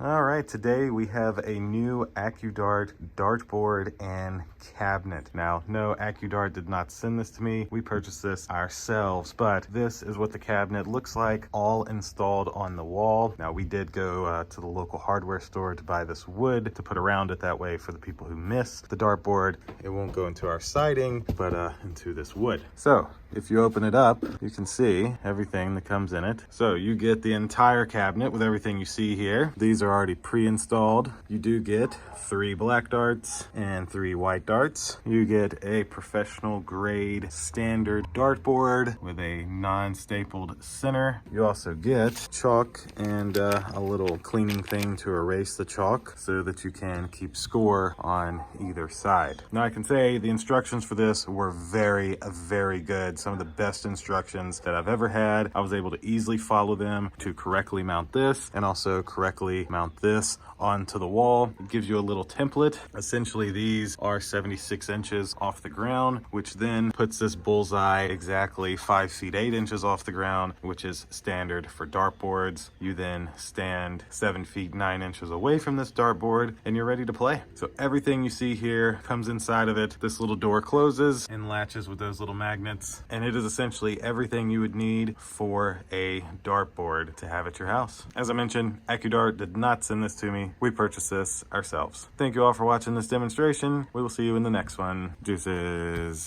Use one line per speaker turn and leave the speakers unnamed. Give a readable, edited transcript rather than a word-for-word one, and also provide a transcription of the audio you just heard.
All right, today we have a new Accudart dartboard and cabinet. Now, no, Accudart did not send this to me. We purchased this ourselves, but this is what the cabinet looks like, all installed on the wall. Now, we did go to the local hardware store to buy this wood to put around it. That way, for the people who miss the dartboard, it won't go into our siding, but into this wood. So, if you open it up, you can see everything that comes in it. So you get the entire cabinet with everything you see here. These are already pre-installed. You do get 3 black darts and 3 white darts. You get a professional grade standard dartboard with a non-stapled center. You also get chalk and a little cleaning thing to erase the chalk so that you can keep score on either side. Now I can say the instructions for this were very, very good. Some of the best instructions that I've ever had. I was able to easily follow them to correctly mount this and also correctly mount this onto the wall. It gives you a little template. Essentially, these are 76 inches off the ground, which then puts this bullseye exactly 5 feet 8 inches off the ground, which is standard for dartboards. You then stand 7 feet 9 inches away from this dartboard and you're ready to play. So everything you see here comes inside of it. This little door closes and latches with those little magnets, and it is essentially everything you would need for a dartboard to have at your house. As I mentioned, Accudart did not send this to me. We purchased this ourselves. Thank you all for watching this demonstration. We will see you in the next one. Deuces.